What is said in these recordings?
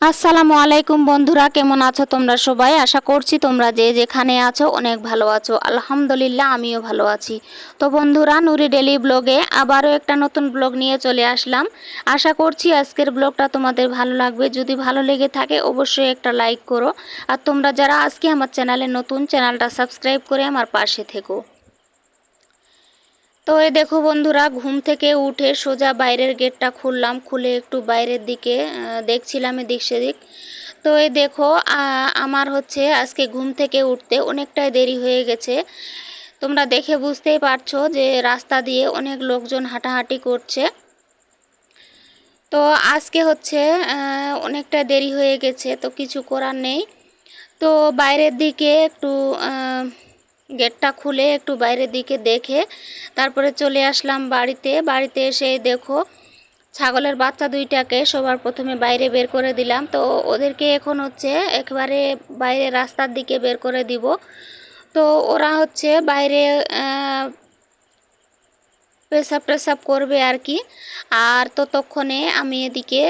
আসসালামু আলাইকুম বন্ধুরা, কেমন আছো তোমরা সবাই? আশা করছি তোমরা যে যেখানে আছো অনেক ভালো আছো। আলহামদুলিল্লাহ, আমিও ভালো আছি। তো বন্ধুরা, নুরি ডেলি ব্লগে আবারও একটা নতুন ব্লগ নিয়ে চলে আসলাম। আশা করছি আজকের ব্লগটা তোমাদের ভালো লাগবে। যদি ভালো লেগে থাকে অবশ্যই একটা লাইক করো। আর তোমরা যারা আজকে আমার চ্যানেলে নতুন, চ্যানেলটা সাবস্ক্রাইব করে আমার পাশে থেকো। তো এই দেখো বন্ধুরা, ঘুম থেকে উঠে সোজা বাইরের গেটটা খুললাম, খুলে একটু বাইরের দিকে দেখছিলাম এদিক সেদিক। তো এই দেখো, আমার হচ্ছে আজকে ঘুম থেকে উঠতে অনেকটাই দেরি হয়ে গেছে। তোমরা দেখে বুঝতেই পারছো যে রাস্তা দিয়ে অনেক লোকজন হাঁটাহাঁটি করছে। তো আজকে হচ্ছে অনেকটা দেরি হয়ে গেছে, তো কিছু করার নেই। তো বাইরের দিকে একটু গেটটা খুলে একটু বাইরের দিকে দেখে তারপরে চলে আসলাম বাড়িতে। বাড়িতে এসে দেখো ছাগলের বাচ্চা দুইটাকে সবার প্রথমে বাইরে বের করে দিলাম। তো ওদেরকে এখন হচ্ছে একেবারে বাইরে রাস্তার দিকে বের করে দিব। তো ওরা হচ্ছে বাইরে পেশাব টেশাব করবে আর কি। আর ততক্ষণে আমি এদিকে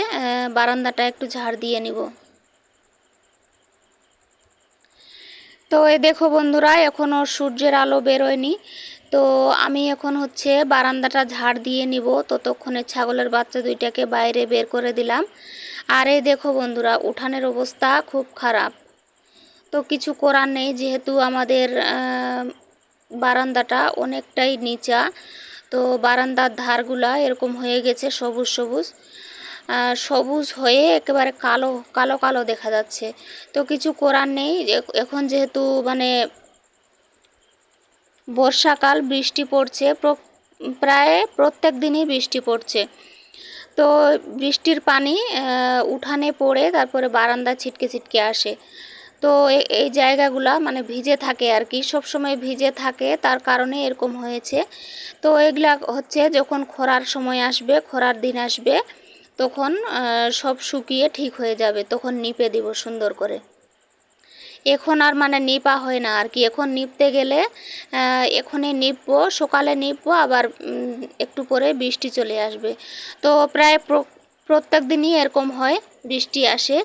বারান্দাটা একটু ঝাড় দিয়ে নিব। তো এই দেখো বন্ধুরা, এখনও সূর্যের আলো বেরোয়নি। তো আমি এখন হচ্ছে বারান্দাটা ঝাড় দিয়ে নিব, ততক্ষণে ছাগলের বাচ্চা দুইটাকে বাইরে বের করে দিলাম। আর এই দেখো বন্ধুরা, উঠানের অবস্থা খুব খারাপ। তো কিছু করার নেই, যেহেতু আমাদের বারান্দাটা অনেকটাই নিচা। তো বারান্দার ধারগুলা এরকম হয়ে গেছে সবুজ সবুজ, সবুজ হয়ে একেবারে কালো কালো কালো দেখা যাচ্ছে। তো কিছু করার নেই, এখন যেহেতু মানে বর্ষাকাল, বৃষ্টি পড়ছে, প্রায় প্রত্যেক দিনই বৃষ্টি পড়ছে। তো বৃষ্টির পানি উঠানে পড়ে তারপরে বারান্দা ছিটকে ছিটকে আসে। তো এই জায়গাগুলা মানে ভিজে থাকে আর কি, সবসময় ভিজে থাকে, তার কারণে এরকম হয়েছে। তো এগুলা হচ্ছে যখন খরার সময় আসবে, খরার দিন আসবে, তখন সব শুকিয়ে ঠিক হয়ে যাবে, তখন নিপে দিব সুন্দর করে। এখন আর মানে নিপা হয় না আর কি। এখন নিপতে গেলে এখনই নিপবো, সকালে নিপবো, আবার একটু পরে বৃষ্টি চলে আসবে। তো প্রায় প্রত্যেক দিনই এরকম হয়, বৃষ্টি আসে।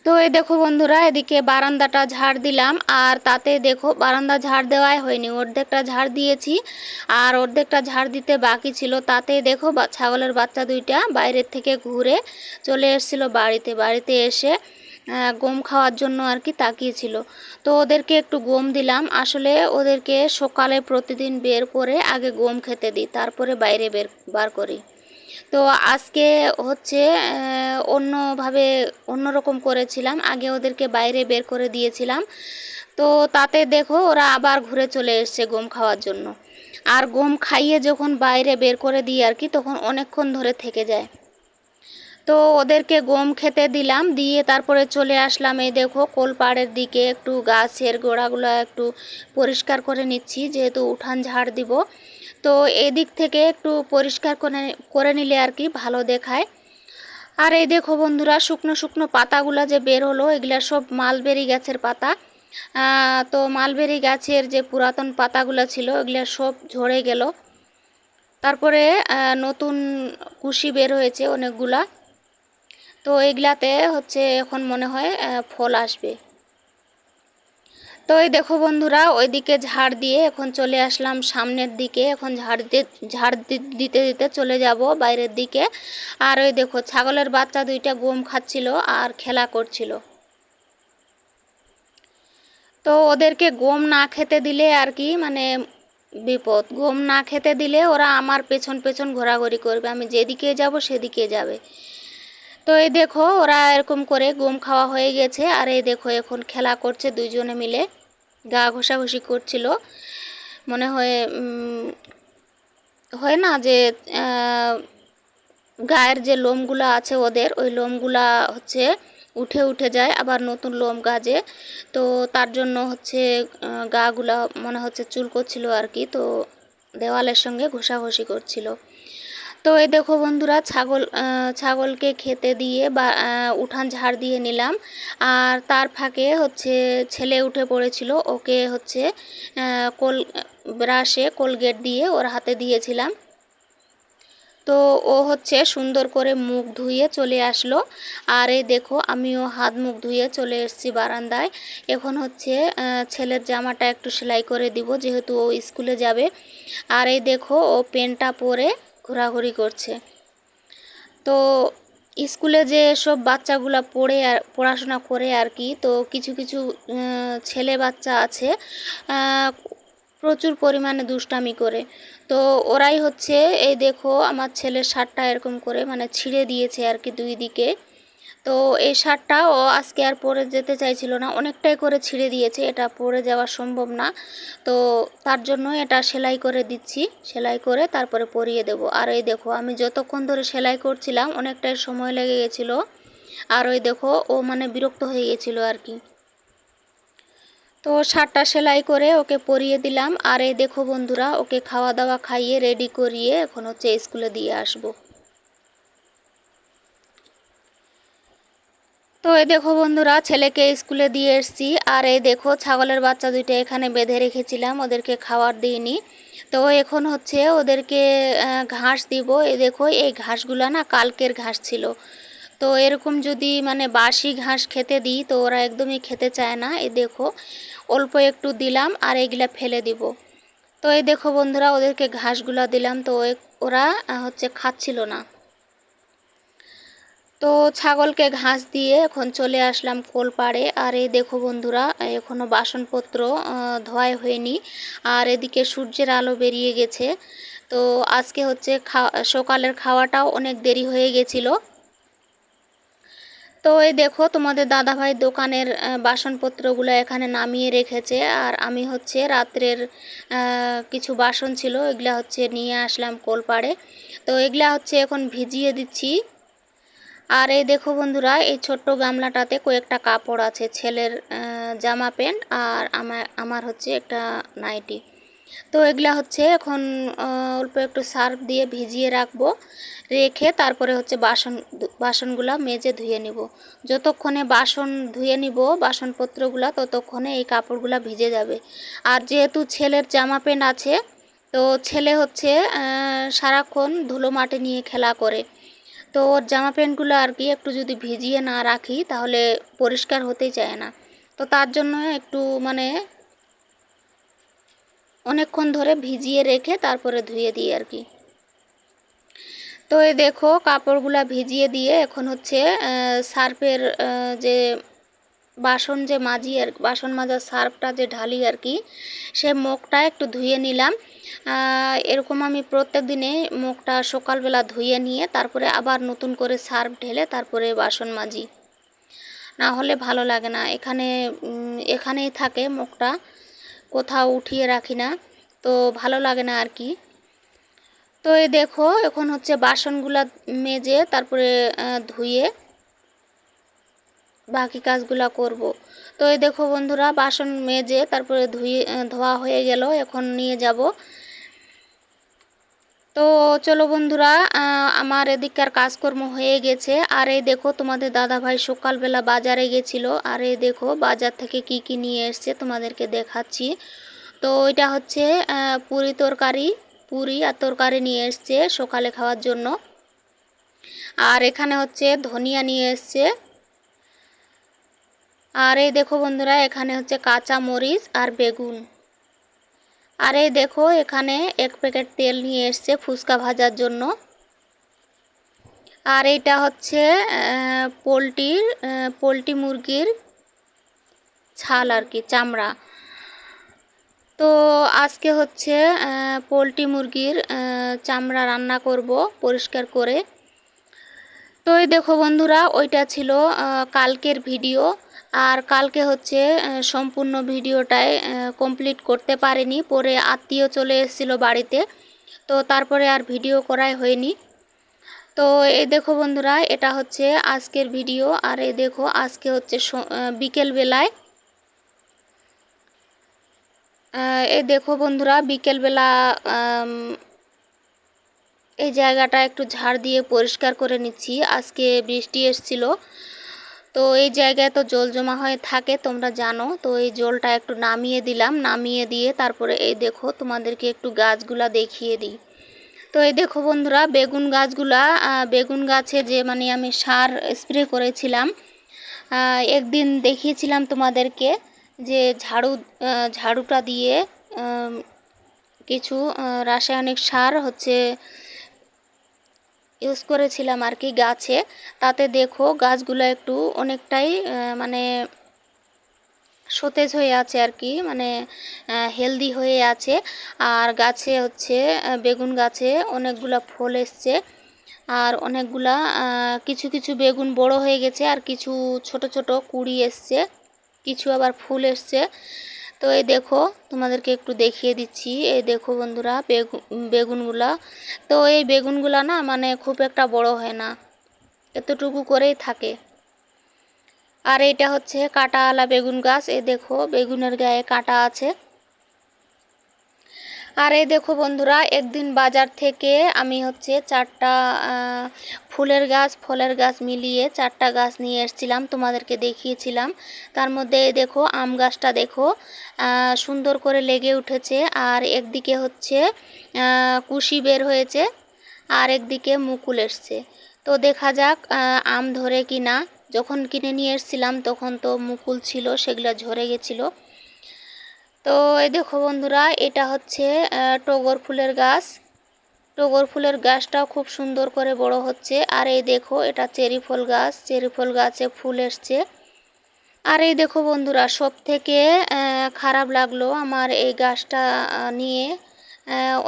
তো এই দেখো বন্ধুরা, এদিকে বারান্দাটা ঝাড় দিলাম। আর তাতে দেখো বারান্দা ঝাড় দেওয়াই হয়নি, অর্ধেকটা ঝাড় দিয়েছি আর অর্ধেকটা ঝাড় দিতে বাকি ছিল। তাতে দেখো ছাগলের বাচ্চা দুইটা বাইরের থেকে ঘুরে চলে এসেছিল বাড়িতে। বাড়িতে এসে গম খাওয়ার জন্য আর কি তাকিয়েছিল। তো ওদেরকে একটু গম দিলাম। আসলে ওদেরকে সকালে প্রতিদিন বের করে আগে গম খেতে দিই, তারপরে বাইরে বার করি। তো আজকে হচ্ছে অন্যভাবে অন্যরকম করেছিলাম, আগে ওদেরকে বাইরে বের করে দিয়েছিলাম। তো তাতে দেখো ওরা আবার ঘুরে চলে এসছে গম খাওয়ার জন্য। আর গম খাইয়ে যখন বাইরে বের করে দিই আর কি, তখন অনেকক্ষণ ধরে থেকে যায়। তো ওদেরকে গম খেতে দিলাম, দিয়ে তারপরে চলে আসলাম এই দেখো কোলপাড়ের দিকে, একটু গাছের গোড়াগুলো একটু পরিষ্কার করে নিচ্ছি, যেহেতু উঠান ঝাড় দিব। তো এদিক থেকে একটু পরিষ্কার করে নিলে আর কি ভালো দেখায়। আর এই দেখো বন্ধুরা, শুকনো শুকনো পাতাগুলো যে বের হলো, এগুলা সব মালবেরি গাছের পাতা। তো মালবেরি গাছের যে পুরাতন পাতাগুলো ছিল এগুলা সব ঝরে গেল। তারপরে নতুন কুশি বের হয়েছে অনেকগুলা। তো এগুলাতে হচ্ছে এখন মনে হয় ফল আসবে। তো এই দেখো বন্ধুরা, ওইদিকে ঝাড় দিয়ে এখন চলে আসলাম সামনের দিকে। এখন ঝাড় দিতে দিতে চলে যাব বাইরের দিকে। আর ওই দেখো ছাগলের বাচ্চা দুইটা গম খাচ্ছিল আর খেলা করছিল। তো ওদেরকে গম না খেতে দিলে আর কি মানে বিপদ। গম না খেতে দিলে ওরা আমার পেছন পেছন ঘোরাঘুরি করবে, আমি যেদিকে যাব সেদিকে যাবে। তো এই দেখো ওরা এরকম করে গম খাওয়া হয়ে গেছে। আর এই দেখো এখন খেলা করছে দুইজনে মিলে, গা ঘষাঘষি করছিল। মনে হয় হয় না যে গায়ের যে লোমগুলা আছে ওদের, ওই লোমগুলা হচ্ছে উঠে উঠে যায়, আবার নতুন লোম গাজে। তো তার জন্য হচ্ছে গাগুলা মনে হচ্ছে চুল করছিল আর কি। তো দেওয়ালের সঙ্গে ঘষাঘষি করছিল। তো এই দেখো বন্ধুরা, ছাগলকে খেতে দিয়ে বা উঠান ঝাড় দিয়ে নিলাম। আর তার ফাঁকে হচ্ছে ছেলে উঠে পড়েছিল, ওকে হচ্ছে ব্রাশে কোলগেট দিয়ে ওর হাতে দিয়েছিলাম। তো ও হচ্ছে সুন্দর করে মুখ ধুয়ে চলে আসলো। আর এই দেখো আমিও হাত মুখ ধুয়ে চলে এসেছি বারান্দায়। এখন হচ্ছে ছেলের জামাটা একটু সেলাই করে দিব, যেহেতু ও স্কুলে যাবে। আর এই দেখো ও পেনটা পরে ঘোরাঘুরি করছে। তো স্কুলে যে সব বাচ্চাগুলো পড়াশোনা করে আর কি, তো কিছু কিছু ছেলে বাচ্চা আছে প্রচুর পরিমাণে দুষ্টামি করে। তো ওরাই হচ্ছে, এই দেখো আমার ছেলের শার্টটা এরকম করে মানে ছিঁড়ে দিয়েছে আর কি দুই দিকে। তো এই শার্টটা ও আজকে আর পরে যেতে চাইছিল না, অনেকটাই করে ছিঁড়ে দিয়েছে, এটা পরে যাওয়া সম্ভব না। তো তার জন্য এটা সেলাই করে দিচ্ছি, সেলাই করে তারপরে পরিয়ে দেব। আর এই দেখো আমি যতক্ষণ ধরে সেলাই করছিলাম অনেকটাই সময় লেগে গেছিলো। আর ওই দেখো ও মানে বিরক্ত হয়ে গেছিলো আর কি। তো শার্টটা সেলাই করে ওকে পরিয়ে দিলাম। আর এই দেখো বন্ধুরা, ওকে খাওয়া দাওয়া খাইয়ে রেডি করিয়ে এখন হচ্ছে স্কুলে দিয়ে আসবো। তো এই দেখো বন্ধুরা, ছেলেকে স্কুলে দিয়ে এসেছি। আর এই দেখো ছাগলের বাচ্চা দুইটা এখানে বেঁধে রেখেছিলাম, ওদেরকে খাবার দিইনি। তো এখন হচ্ছে ওদেরকে ঘাস দিব। এই দেখো এই ঘাসগুলো না কালকের ঘাস ছিল। তো এরকম যদি মানে বাসি ঘাস খেতে দিই তো ওরা একদমই খেতে চায় না। এই দেখো অল্প একটু দিলাম আর এগুলা ফেলে দিব। তো এই দেখো বন্ধুরা, ওদেরকে ঘাসগুলা দিলাম, তো ওরা হচ্ছে খাচ্ছিল না। তো ছাগলকে ঘাস দিয়ে এখন চলে আসলাম কোলপাড়ে। আর এই দেখো বন্ধুরা, এখনও বাসনপত্র ধোয়াই হয়নি। আর এদিকে সূর্যের আলো বেরিয়ে গেছে। তো আজকে হচ্ছে সকালের খাওয়াটাও অনেক দেরি হয়ে গেছিলো। তো এই দেখো তোমাদের দাদাভাই দোকানের বাসনপত্রগুলো এখানে নামিয়ে রেখেছে। আর আমি হচ্ছে রাত্রের কিছু বাসন ছিল, এগুলা হচ্ছে নিয়ে আসলাম কোলপাড়ে। তো এগুলা হচ্ছে এখন ভিজিয়ে দিচ্ছি। আর এই দেখো বন্ধুরা, এই ছোট্ট গামলাটাতে কয়েকটা কাপড় আছে, ছেলের জামা প্যান্ট আর আমার হচ্ছে একটা নাইটি। তো এগুলা হচ্ছে এখন অল্প একটু সার্ফ দিয়ে ভিজিয়ে রাখবো, রেখে তারপরে হচ্ছে বাসনগুলা মেজে ধুয়ে নিব। যতক্ষণে বাসন ধুয়ে নিব বাসনপত্রগুলা, ততক্ষণে এই কাপড়গুলা ভিজে যাবে। আর যেহেতু ছেলের জামা প্যান্ট আছে, তো ছেলে হচ্ছে সারাক্ষণ ধুলো মাটি নিয়ে খেলা করে। তো ওর জামা প্যান্টগুলো আর কি একটু যদি ভিজিয়ে না রাখি তাহলে পরিষ্কার হতেই চায় না। তো তার জন্য একটু মানে অনেকক্ষণ ধরে ভিজিয়ে রেখে তারপরে ধুয়ে দিই আর কি। তো এই দেখো কাপড়গুলা ভিজিয়ে দিয়ে এখন হচ্ছে সার্ফের যে বাসন যে মাজি আর বাসন মাজার সার্ফটা যে ঢালি আর কি, সে মুখটা একটু ধুয়ে নিলাম। এরকম আমি প্রত্যেক দিনে মুখটা সকালবেলা ধুয়ে নিয়ে তারপরে আবার নতুন করে সার্ফ ঢেলে তারপরে বাসন মাজি, না হলে ভালো লাগে না। এখানেই থাকে মুখটা, কোথাও উঠিয়ে রাখি না, তো ভালো লাগে না আর কি। তো এই দেখো এখন হচ্ছে বাসনগুলা মেজে তারপরে ধুয়ে বাকি কাজগুলা করব। তো এই দেখো বন্ধুরা, বাসন মেজে তারপরে ধোয়া হয়ে গেল, এখন নিয়ে যাব। তো চলো বন্ধুরা, আমার এদিককার কাজকর্ম হয়ে গেছে। আর এই দেখো তোমাদের দাদাভাই সকালবেলা বাজারে গেছিলো। আর এই দেখো বাজার থেকে কি কি নিয়ে এসছে তোমাদেরকে দেখাচ্ছি। তো এটা হচ্ছে পুরি আর তরকারি নিয়ে এসছে সকালে খাওয়ার জন্য। আর এখানে হচ্ছে ধনিয়া নিয়ে এসছে। আর এই দেখো বন্ধুরা, এখানে হচ্ছে কাঁচা মরিচ আর বেগুন। আর এই দেখো এখানে এক প্যাকেট তেল নিয়ে এসছে ফুচকা ভাজার জন্য। আর এইটা হচ্ছে পোলট্রি মুরগির ছাল আর কি, চামড়া। তো আজকে হচ্ছে পোলট্রি মুরগির চামড়া রান্না করব পরিষ্কার করে। তো এই দেখো বন্ধুরা, ওইটা ছিল কালকের ভিডিও। আর কালকে হচ্ছে সম্পূর্ণ ভিডিওটাই কমপ্লিট করতে পারিনি, পরে আত্মীয় চলে এসেছিল বাড়িতে, তো তারপরে আর ভিডিও করাই হয়নি। তো এই দেখো বন্ধুরা, এটা হচ্ছে আজকের ভিডিও। আর এই দেখো আজকে হচ্ছে বিকেলবেলায়, এই দেখো বন্ধুরা বিকেলবেলা এই জায়গাটা একটু ঝাড় দিয়ে পরিষ্কার করে নিচ্ছি। আজকে বৃষ্টি এসেছিল, তো এই জায়গায় তো জল জমা হয়ে থাকে তোমরা জানো। তো এই জলটা একটু নামিয়ে দিলাম, নামিয়ে দিয়ে তারপরে এই দেখো তোমাদেরকে একটু গাছগুলা দেখিয়ে দিই। তো এই দেখো বন্ধুরা, বেগুন গাছগুলা, বেগুন গাছে যে মানে আমি সার স্প্রে করেছিলাম, একদিন দেখিয়েছিলাম তোমাদেরকে যে ঝাড়ুটা দিয়ে কিছু রাসায়নিক সার ইউজ করেছিলাম আর কি গাছে। তাতে দেখো গাছগুলো একটু অনেকটাই মানে সতেজ হয়ে আছে আর কি, মানে হেলদি হয়ে আছে। আর গাছে বেগুন গাছে অনেকগুলা ফল এসছে, আর অনেকগুলা কিছু কিছু বেগুন বড় হয়ে গেছে, আর কিছু ছোট ছোট কুঁড়ি এসছে, কিছু আবার ফুল এসছে। তো এই দেখো, তোমাদেরকে একটু দেখিয়ে দিচ্ছি। এই দেখো বন্ধুরা, বেগুনগুলা। তো এই বেগুনগুলা না মানে খুব একটা বড় হয় না, এতটুকু করেই থাকে। আর এটা হচ্ছে কাঁটাওয়ালা বেগুন গাছ। এই দেখো, বেগুনের গায়ে কাঁটা আছে। আর এই দেখো বন্ধুরা, একদিন বাজার থেকে আমি 4টা ফুলের গাছ ফলের গাছ মিলিয়ে 4টা গাছ নিয়ে এসেছিলাম, তোমাদেরকে দেখিয়েছিলাম। তার মধ্যে এই দেখো, আম গাছটা দেখো সুন্দর করে লেগে উঠেছে, আর একদিকে কুশি বের হয়েছে, আর একদিকে মুকুল এসছে। তো দেখা যাক আম ধরে কি না। যখন কিনে নিয়ে এসেছিলাম তখন তো মুকুল ছিল, সেগুলো ঝরে গেছিলো। তো এই দেখো বন্ধুরা, এটা টগর ফুলের গাছ। টগর ফুলের গাছটাও খুব সুন্দর করে বড় হচ্ছে। আর এই দেখো, এটা চেরি ফল গাছ, চেরি ফল গাছে ফুল এসছে। আর এই দেখো বন্ধুরা, সব থেকে খারাপ লাগলো আমার এই গাছটা নিয়ে,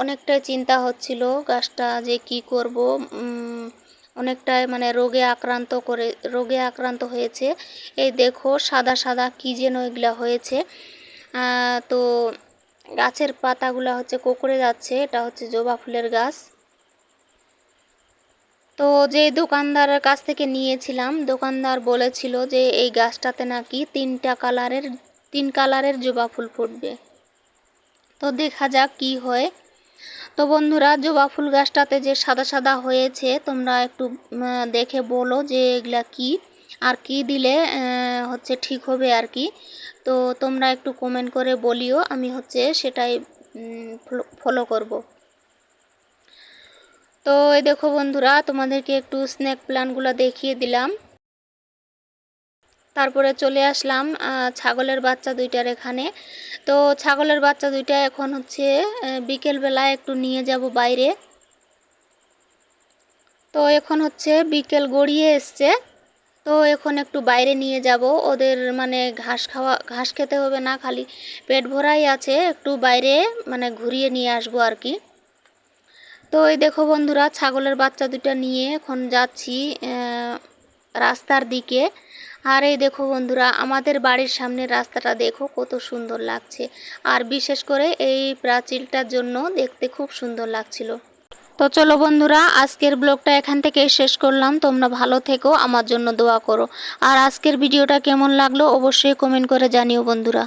অনেকটাই চিন্তা হচ্ছিল গাছটা যে কি করব। অনেকটাই মানে রোগে আক্রান্ত হয়েছে। এই দেখো, সাদা সাদা কি যেন এগুলা হয়েছে। তো গাছের পাতাগুলা কোঁকড়ে যাচ্ছে। এটা জবা ফুলের গাছ। তো যে দোকানদারের কাছ থেকে নিয়েছিলাম, দোকানদার বলেছিল যে এই গাছটাতে নাকি 3 কালারের জবা ফুল ফুটবে। তো দেখা যাক কি হয়। তো বন্ধুরা, জবা ফুল গাছটাতে যে সাদা সাদা হয়েছে, তোমরা একটু দেখে বলো যে এগুলা কি, আর কি দিলে ঠিক হবে আর কি। তো তোমরা একটু কমেন্ট করে বলিও, আমি সেটাই ফলো করব। তো এই দেখো বন্ধুরা, তোমাদেরকে একটু স্নেক প্ল্যান্টগুলো দেখিয়ে দিলাম। তারপরে চলে আসলাম ছাগলের বাচ্চা দুইটার এখানে। তো ছাগলের বাচ্চা দুইটা এখন বিকেলবেলা একটু নিয়ে যাব বাইরে। তো এখন বিকেল গড়িয়ে এসছে। তো এখন একটু বাইরে নিয়ে যাব, ওদের মানে ঘাস খেতে হবে না, খালি পেট ভরাই আছে, একটু বাইরে মানে ঘুরিয়ে নিয়ে আসবো আর কি। তো এই দেখো বন্ধুরা, ছাগলের বাচ্চা দুটো নিয়ে এখন যাচ্ছি রাস্তার দিকে। আর এই দেখো বন্ধুরা, আমাদের বাড়ির সামনের রাস্তাটা দেখো কত সুন্দর লাগছে, আর বিশেষ করে এই প্রাচীরটার জন্য দেখতে খুব সুন্দর লাগছিল। তো চলো বন্ধুরা, আজকের ব্লগটা এখান থেকেই শেষ করলাম। তোমরা ভালো থেকো, আমার জন্য দোয়া করো। আর আজকের ভিডিওটা কেমন লাগলো অবশ্যই কমেন্ট করে জানিও বন্ধুরা।